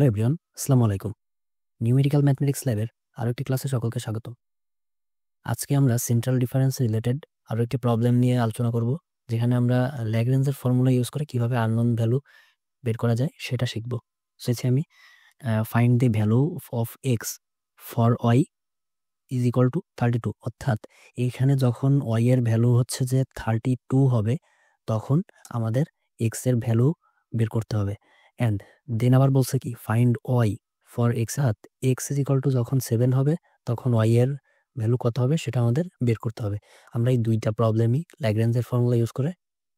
Hello everyone, আসসালামু আলাইকুম। Numerical mathematics ল্যাবের আরো একটি ক্লাসে সকলকে স্বাগত। আজকে আমরা সেন্ট্রাল ডিফারেন্স রিলেটেড আরো একটি প্রবলেম নিয়ে আলোচনা করব, যেখানে আমরা ল্যাগ্রেঞ্জের ফর্মুলা ইউজ করে কিভাবে আননোন ভ্যালু বের করা যায় সেটা শিখব। সেটি আমি find the value of x for y is equal to 32, অর্থাৎ এইখানে যখন ওয়াই এর ভ্যালু হচ্ছে যে 32 হবে, তখন আমাদের এক্স এর ভ্যালু বের করতে হবে। অ্যান্ড দেন আবার বলছে কি find y for x, x is equal to যখন 7 হবে তখন ওয়াই এর ভ্যালু কত হবে সেটা আমাদের বের করতে হবে। আমরা এই দুইটা প্রবলেমই ল্যাগ্রেঞ্জের ফর্মুলা ইউজ করে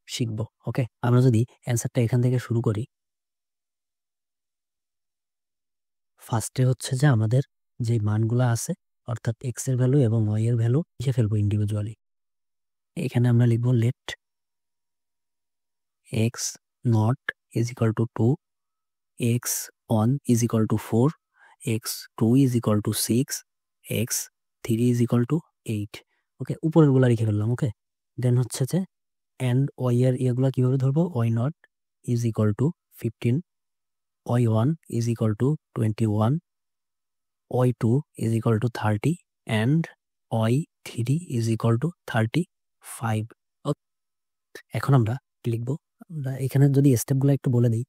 শিখব। ওকে, আমরা যদি অ্যান্সারটা এখান থেকে শুরু করি, ফার্স্টে হচ্ছে যে আমাদের যে মানগুলা আছে অর্থাৎ এক্স এর ভ্যালু এবং ওয়াই এর ভ্যালু লিখে ফেলবো ইন্ডিভিজুয়ালি। এখানে আমরা লিখবো let x not is equal to 2, x one is equal to 4, x two is equal to 6, x three is equal to 8। Okay, উপরের গুলা লিখে ফেললাম। ওকে, দেন হচ্ছে যে অ্যান্ড ওয়াই এর ইয়েগুলা কিভাবে ধরবো, y not is equal to 15, y one is equal to 21, y two is equal to 30 and y three is equal to 35। এখন আমরা লিখবো, আমরা এখানে যদি স্টেপগুলো একটু বলে দিই,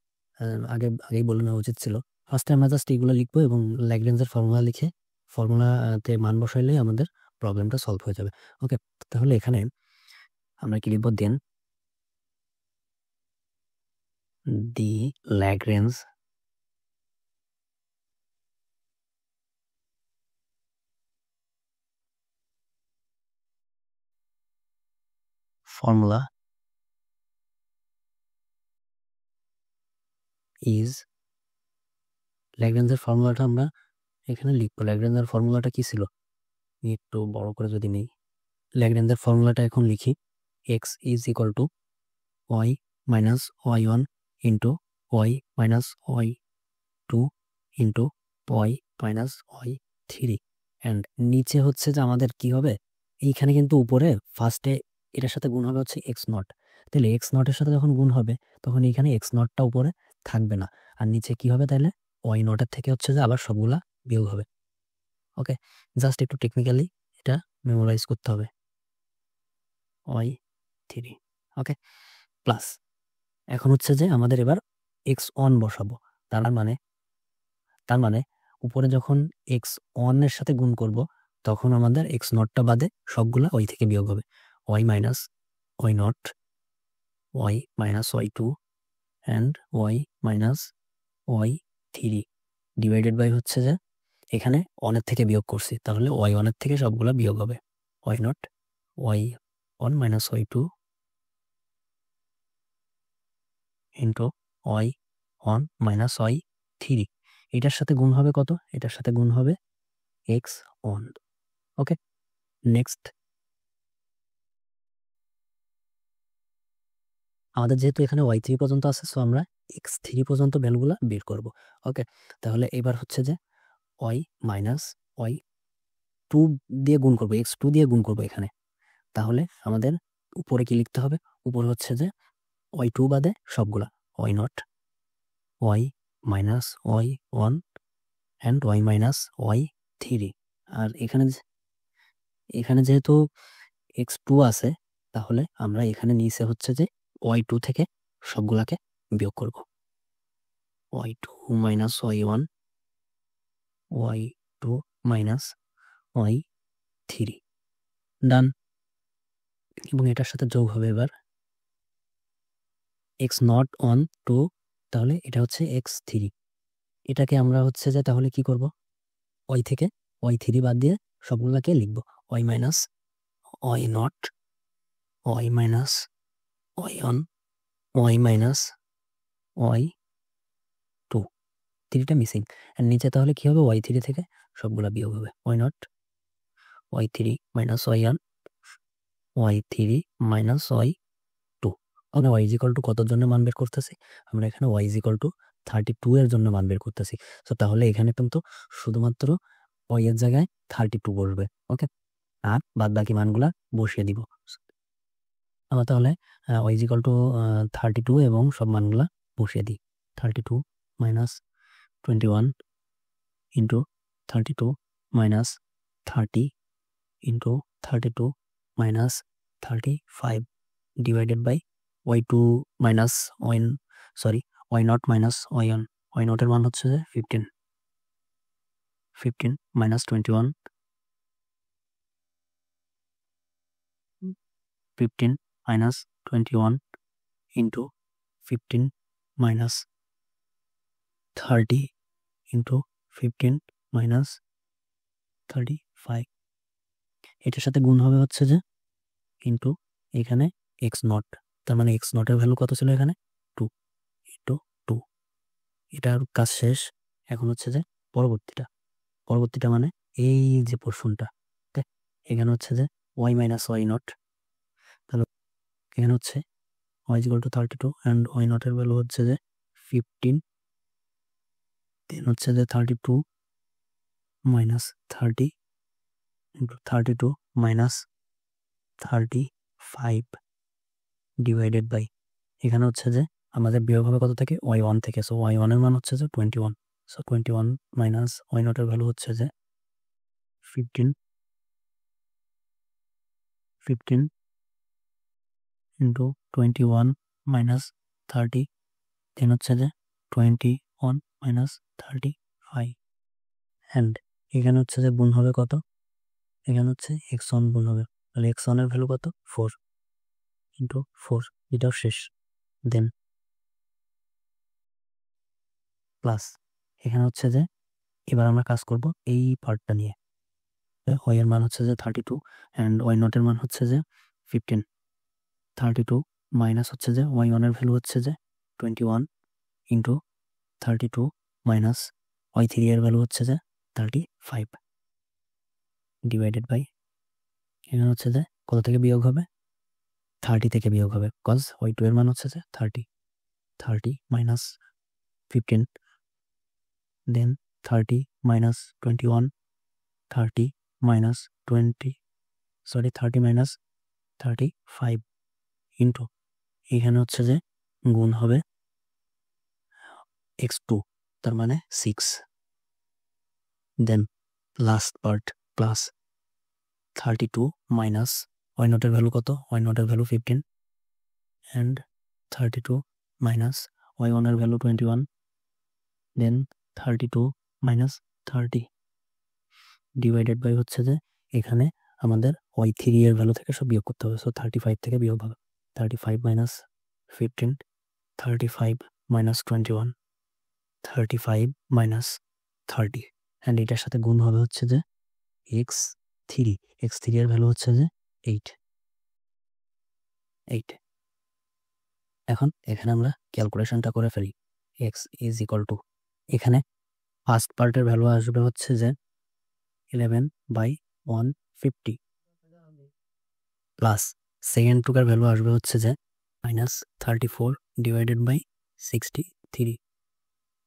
আগেই বলে নেওয়া উচিত ছিল। ফার্স্টে আমরা জাস্ট এইগুলো লিখবো এবং ল্যাগ্রেঞ্জের ফর্মুলা লিখে ফর্মুলাতে মান বসাইলেই আমাদের প্রবলেমটা সলভ হয়ে যাবে। ওকে, তাহলে এখানে আমরা কি লিখবো, দেন দি ল্যাগ্রেঞ্জ formula is, ল্যাগ্রেঞ্জের ফর্মুলাটা আমরা এখানে লিখবো। ল্যাগ্রেঞ্জের ফর্মুলাটা কি ছিল, একটু বড় করে যদি নেই, ল্যাগ্রেঞ্জের ফর্মুলাটা এখন লিখি, x is equal to y minus Y one into y minus Y two into y minus Y three. And নিচে হচ্ছে যে আমাদের কি হবে, এইখানে কিন্তু উপরে ফার্স্টে এটার সাথে গুণ হবে হচ্ছে এক্স নট, তাহলে এক্স নটের সাথে যখন গুণ হবে তখন এইখানে এক্স নটটা উপরে থাকবে না, আর নিচে কি হবে তাহলে ওয়াই নটের থেকে হচ্ছে যে আবার সবগুলা বিয়োগ হবে। ওকে, জাস্ট একটু টেকনিক্যালি এটা মেমোরাইজ করতে হবে, ওয়াই থ্রি। ওকে, প্লাস এখন হচ্ছে যে আমাদের এবার এক্স অন বসাবো, তার মানে উপরে যখন এক্স এর সাথে গুণ করব তখন আমাদের এক্স নটটা বাদে সবগুলা ওই থেকে বিয়োগ হবে, y minus why not, Y minus Y two and Y minus Y three divided by হচ্ছে যে এখানে ওয়ানের থেকে বিয়োগ করছি, তাহলে ওয়াই ওয়ানের থেকে সবগুলা বিয়োগ হবে, y not y one minus Y two into y one minus Y three. এটার সাথে গুণ হবে কত, এটার সাথে গুণ হবে এক্স ওয়ান। ওকে, নেক্সট আমাদের যেহেতু এখানে ওয়াই থ্রি পর্যন্ত আছে, সো আমরা এক্স থ্রি পর্যন্ত ভ্যালুগুলা বের করব। ওকে, তাহলে এবার হচ্ছে যে ওয়াই মাইনাস ওয়াই টু দিয়ে গুণ করবো, এক্স টু দিয়ে গুণ করবো এখানে, তাহলে আমাদের উপরে কি লিখতে হবে, উপরে হচ্ছে যে ওয়াই টু বাদে সবগুলা, Y not Y minus Y one and Y minus Y three. আর এখানে যেহেতু এক্স টু আছে, তাহলে আমরা এখানে নিচে হচ্ছে যে ওয়াই টু থেকে সবগুলাকে বিয়োগ করব, Y two minus Y one, Y two minus Y three, done. এবং এটার সাথে যোগ হবে এবার এক্স নট অন টু, তাহলে এটা হচ্ছে এক্স থ্রি। এটাকে আমরা হচ্ছে যে তাহলে কি করব, ওয়াই থেকে ওয়াই থ্রি বাদ দিয়ে সবগুলাকে লিখবো, Y minus why not, Y minus Y one, Y minus Y two, থ্রিটা মিসিং, আর নিচে তাহলে কি হবে, ওয়াই থ্রি থেকে সবগুলা বিয়োগ হবে, y not y three minus Y one, y three minus Y two. আমরা ওয়াই ইজ ইকুয়াল টু কতর জন্য মান বের করতেছি, আমরা এখানে ওয়াই ইজ ইকুয়াল টু 32 এর জন্য মান বের করতেছি। তো তাহলে এখানে কিন্তু শুধুমাত্র ওয়াই এর জায়গায় 32 বসবে। ওকে, আর বাদ বাকি মানগুলা বসিয়ে দিব আমরা। তাহলে ওয়াই ইজ ইকুয়াল টু 32 এবং সব মানগুলা বসিয়ে দিই, 32 minus 21 into 32 minus 30 into 32 minus 35 divided by y2 minus y0 minus y1। y0 এর মান হচ্ছে যে 15 minus 21 15 minus 21 into 15 minus 30 into 15 minus 35 এটার সাথে গুণ হবে হচ্ছে যে ইন্টু এখানে x0, তার মানে x0 এর ভ্যালু কত ছিল এখানে 2 ইন্টু 2। এটার কাজ শেষ। এখন হচ্ছে যে পরবর্তীটা মানে এই যে পোর্শনটা, এখানে হচ্ছে যে y মাইনাস y0, তাহলে এখানে হচ্ছে y equal to 32 and y0 এর ভ্যালু হচ্ছে যে 15, দেন হচ্ছে যে 32 minus 30 into 32 minus 35 divided by এখানে হচ্ছে যে আমাদের বিয়োগ হবে কত থেকে y1 থেকে, সো y1 এর মান হচ্ছে যে 21, সো 21 মাইনাস y0 এর ভ্যালু হচ্ছে যে 15 ইন্টু 21 মাইনাস 30, দেন হচ্ছে যে 21 মাইনাস 35 অ্যান্ড এখানে হচ্ছে যে গুণ হবে কত, এখানে হচ্ছে x1 গুণ হবে, তাহলে x1 এর ভ্যালু কত 4 ইন্টু 4, এটাও শেষ, দেন প্লাস এখানে হচ্ছে যে এবার আমরা কাজ করব এই পার্টটা নিয়ে। y এর মান হচ্ছে যে 32 অ্যান্ড y0 এর মান হচ্ছে যে 15, 32 মাইনাস হচ্ছে যে y1 এর ভ্যালু হচ্ছে যে 21 ইন্টু 32 মাইনাস y3 এর ভ্যালু হচ্ছে যে 35 ডিভাইডেড বাই এখানে হচ্ছে যে কত থেকে বিয়োগ হবে 30 থেকে বিয়োগ হবে, কজ y2 এর মান হচ্ছে যে 30 minus 15, then 30 minus 21, 30 minus 30 minus 35 into এখানে হচ্ছে যে গুণ হবে x2, তার মানে 6, then last part plus 32 minus y0 এর ভ্যালু কত, y0 এর ভ্যালু 15 অ্যান্ড 32 মাইনাস y1 এর value 21, then 32 minus 30 divided by হচ্ছে যে এখানে আমাদের y3 এর ভ্যালু থেকে সব বিয়োগ করতে হবে, সো 35 থেকে বিয়োগ হবে 35 মাইনাস 15, 35 মাইনাস 21, 35 মাইনাস 30 অ্যান্ড এটার সাথে গুণ হবে হচ্ছে যে x3 এর ভ্যালু হচ্ছে যে 8। এখন এখানে আমরা ক্যালকুলেশনটা করে ফেলি। x ইজ ইকুয়াল টু এখানে ফার্স্ট পার্টের ভ্যালু আসবে হচ্ছে যে 11/150 প্লাস সেকেন্ড টুকার ভ্যালু আসবে হচ্ছে যে মাইনাস 34 ডিভাইডেড বাই 63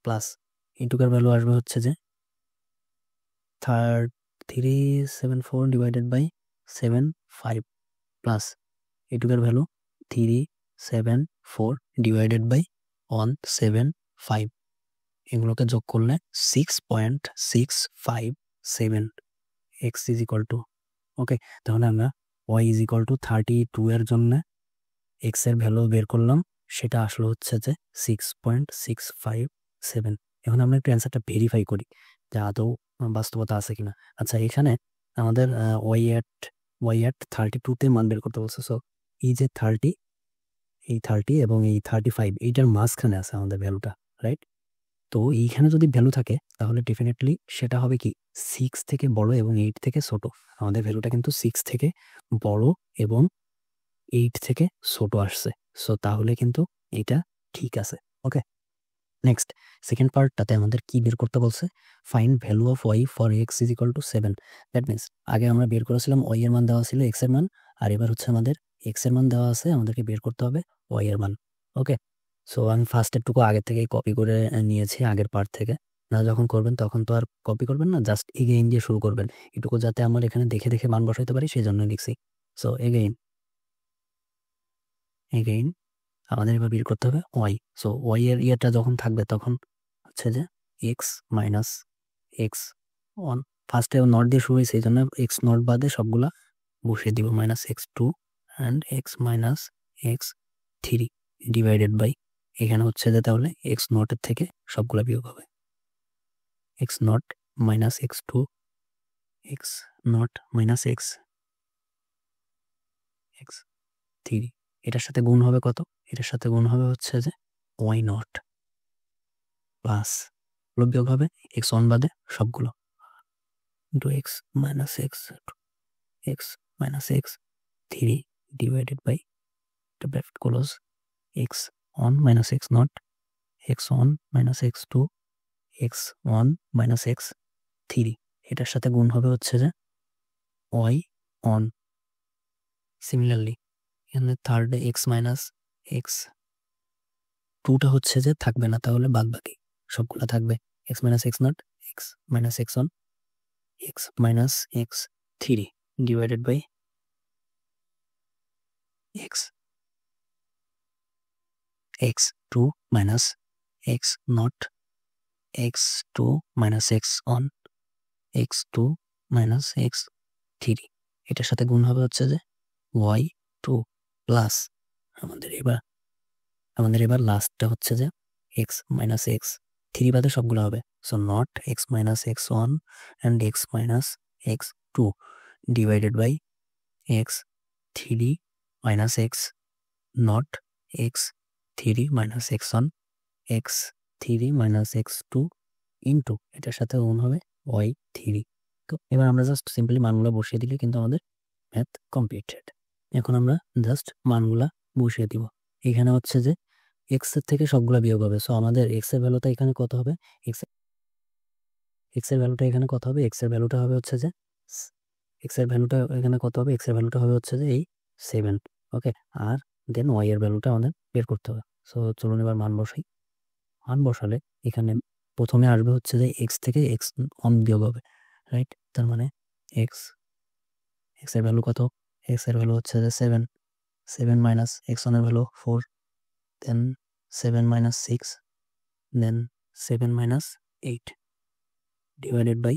প্লাস এই টুকার ভ্যালু আসবে হচ্ছে যে 374 ডিভাইডেড বাই 75 প্লাস এই টুকার ভ্যালু 374 ডিভাইডেড বাই 175, এগুলোকে যোগ করলে 6.657 x is equal to okay. তাহলে আমরা y ইজ ইকুয়াল টু 32 এর জন্য x এর ভ্যালু বের করলাম, সেটা আসলে হচ্ছে যে 6.657। এখন আমরা একটু অ্যান্সারটা ভেরিফাই করি যে আদৌ বাস্তবতা আছে কিনা। আচ্ছা, এখানে আমাদের y at 32-তে মান বের করতে বলছে, সো এই যে 30, এই 30 এবং এই 35 এইটার মাঝখানে আছে আমাদের ভ্যালুটা, রাইট? তো এইখানে যদি ভ্যালু থাকে তাহলে ডেফিনেটলি সেটা হবে কি 6 থেকে বড় এবং 8 থেকে ছোট। আমাদের ভ্যালুটা কিন্তু 6 থেকে বড় এবং 8 থেকে ছোট আসছে, সো তাহলে কিন্তু এটা ঠিক আছে। ওকে, নেক্সট সেকেন্ড পার্টটাতে আমাদের কি বের করতে বলছে, find value of y for x is equal two 7। That means আগে আমরা বের করেছিলাম y এর মান দেওয়া ছিল x এর মান, আর এবার হচ্ছে আমাদের x এর মান দেওয়া আছে, আমাদেরকে বের করতে হবে y এর মান। ওকে, সো আমি ফার্স্টের টুকু আগে থেকেই কপি করে নিয়েছি আগের পার্ট থেকে। না যখন করবেন তখন তো আর কপি করবেন না, জাস্ট এগেইন দিয়ে শুরু করবেন, এটুকু যাতে আমার এখানে দেখে দেখে মান বসাইতে পারি সেই জন্য লিখছি। সো এগেইন আমাদের এবার বের করতে হবে y। সো y এর ইয়েটা যখন থাকবে তখন হচ্ছে যে এক্স মাইনাস এক্স ওয়ান, ফার্স্টে নট দিয়ে শুরু হয়েছে এই জন্য এক্স নট বাদে সবগুলা বসিয়ে দিব, minus x two and x minus x three divided by, এখানে হচ্ছে যে তাহলে এক্স নটের থেকে সবগুলা বিয়োগ হবে, x not minus x two, x not minus x x three, এটার সাথে গুণ হবে কত, এটার সাথে গুণ হবে হচ্ছে যে ওয়াই নট প্লাস বিয়োগ হবে এক্স ওয়ান বাদে সবগুলো, into x minus x x minus x three divided by bracket close x one minus x not x one minus x two x one minus x three, এটার সাথে গুণ হবে হচ্ছে যে ওয়াই অন। সিমিলারলি এখানে থার্ডে x minus x টুটা হচ্ছে যে থাকবে না, তাহলে বাদ বাকি সবগুলো থাকবে, x minus x not x minus x one x minus x three divided by x x two minus x not x two minus x one x two minus x three, এটার সাথে গুণ হবে হচ্ছে যে ওয়াই টু প্লাস আমাদের এবার লাস্টটা হচ্ছে যে এক্স মাইনাস এক্স থ্রি বাদে সবগুলো হবে, so not x minus x one and x minus x two divided by x three minus x not x three minus x one x three minus x two into এটার সাথে গুণ হবে Y three. তো এবার আমরা just simply মানগুলো বসিয়ে দিলে কিন্তু আমাদের ম্যাথ কমপ্লিটেড। এখন আমরা জাস্ট মানগুলা বসিয়ে দিব, এখানে হচ্ছে যে এক্স এর থেকে সবগুলা বিয়োগ হবে, সো আমাদের এক্স এর ভ্যালুটা এখানে কত হবে, এক্স এর ভ্যালুটা এখানে কত হবে, এক্স এর ভ্যালুটা হবে হচ্ছে যে এক্স এর ভ্যালুটা এখানে কত হবে, এক্স এর ভ্যালুটা হবে হচ্ছে যে এই 7, ওকে, আর দেন ওয়াই এর ভ্যালুটা আমাদের বের করতে হবে। সো চলুন এবার মান বসাই, মান বসালে এখানে প্রথমে আসবে হচ্ছে যে এক্স থেকে এক্স অন বিয়োগ হবে, রাইট, তার মানে এক্স এর ভ্যালু কত, এক্স এর ভ্যালু হচ্ছে যে 7 মাইনাস এক্স ওয়ান এর value 4, then 7 minus 6, then 7 minus 8 divided by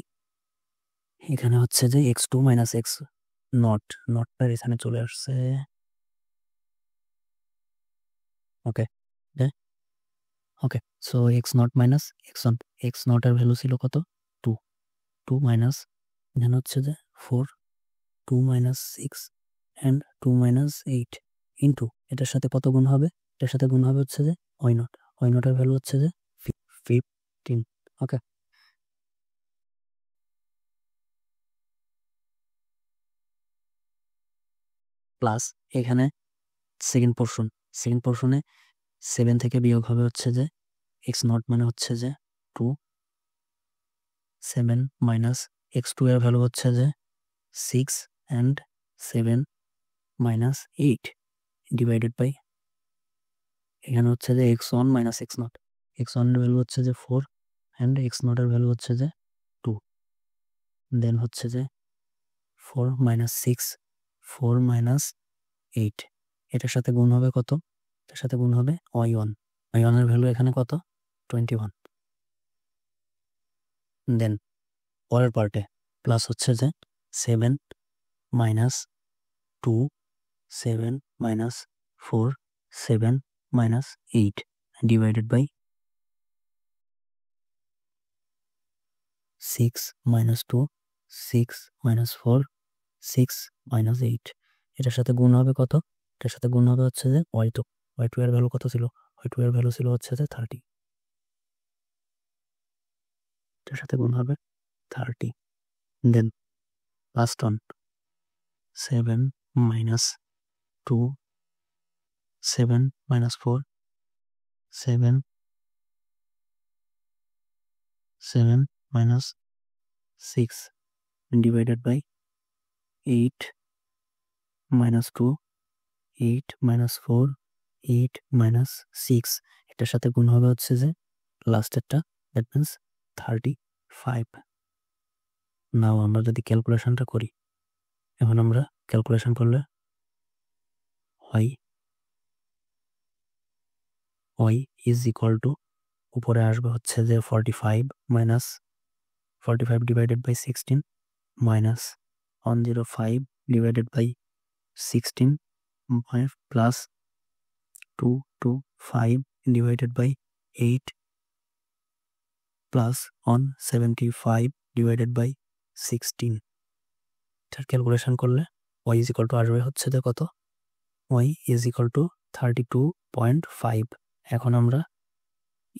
এখানে হচ্ছে যে এক্স টু মাইনাস এক্স নটটা এখানে চলে আসছে, okay okay, so X not minus x one, X নটের ভ্যালু ছিল কত 2 মাইনাস এখানে হচ্ছে যে 4, 2 মাইনাস 6 অ্যান্ড 2 মাইনাস 8 ইন্টু এটার সাথে কত গুণ হবে, এটার সাথে গুণ হবে হচ্ছে যে ওয়াই নটের ভ্যালু হচ্ছে যে 15, ওকে, প্লাস এখানে সেকেন্ড পোর্শনে 7 থেকে বিয়োগ হবে হচ্ছে যে এক্স নট মানে হচ্ছে যে 2, 7 মাইনাস এক্স টু এর ভ্যালু হচ্ছে যে 6 অ্যান্ড 7 মাইনাস 8 ডিভাইডেড বাই এখানে হচ্ছে যে x one minus x not, x ওয়ানের ভ্যালু হচ্ছে যে 4 অ্যান্ড এক্স নটের ভ্যালু হচ্ছে যে 2, দেন হচ্ছে যে 4 মাইনাস 6 4 মাইনাস 8, এটার সাথে গুণ হবে কত, এটার সাথে গুণ হবে ওয়াই ওয়ানের ভ্যালু এখানে কত 21, দেন পরের পার্টে প্লাস হচ্ছে যে 7 minus 2 7 minus 4 7 minus 8 divided by 6 minus 2 6 minus 4 6 minus 8, এটার সাথে গুণ হবে কত, এটার সাথে গুণ হবে হচ্ছে যে ওয়াই টু এর ভ্যালু কত ছিল, ওয়াই টু এর ভ্যালু ছিল হচ্ছে যে 30, এটার সাথে গুণ হবে 30, then last one 7 minus 2 7 minus 4 7 7 minus 6 divided by 8 minus 2 8 minus 4 8 minus 6, এটার সাথে গুণ হবে হচ্ছে যে লাস্টেরটা, দ্যাট মিনস 35। নাও আমরা যদি ক্যালকুলেশনটা করি, এখন আমরা ক্যালকুলেশন করলে ওয়াই ইজ ইকুয়াল টু উপরে আসবে হচ্ছে যে 45 minus 45 divided by 16 minus 105 divided by 16 plus 225 divided by 8 plus 175 divided by 16। এটার ক্যালকুলেশন করলে y ইজ ইকুয়াল টু আসবে হচ্ছে যে কত, y ইজ ইকুয়াল টু 32.5। এখন আমরা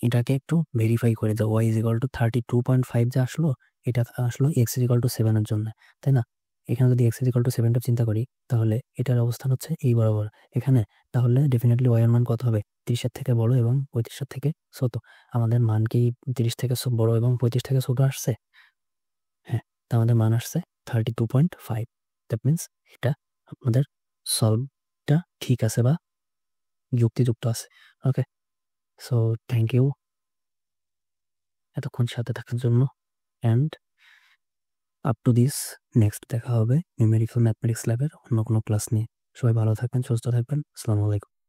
এটাকে একটু ভেরিফাই করে দাও, y ইজ ইকুয়াল টু 32.5 যে আসলো, এটা আসলো x ইজ ইকুয়াল টু 7-এর জন্য, তাই না? এখানে যদি x ইজ ইকুয়াল টু 7টা চিন্তা করি, তাহলে এটার অবস্থান হচ্ছে এই বরাবর এখানে, তাহলে ডেফিনেটলি y এর মান কত হবে? 30-এর থেকে বড় এবং 35-এর থেকে ছোট। আমাদের মান কি 30 থেকে বড় এবং 35 থেকে ছোট আসছে? হ্যাঁ, তা আমাদের মান আসছে 32.5। দ্যাট মিনস এটা আমাদের সলভটা ঠিক আছে বা যুক্তিযুক্ত আছে। ওকে, সো থ্যাংক ইউ এতক্ষণ সাথে থাকার জন্য। And up to this, next দেখা হবে নিউমেরিক্যাল ম্যাথমেটিক্স ল্যাবের অন্য কোনো ক্লাস নিয়ে। সবাই ভালো থাকবেন, সুস্থ থাকবেন। আসসালামু আলাইকুম।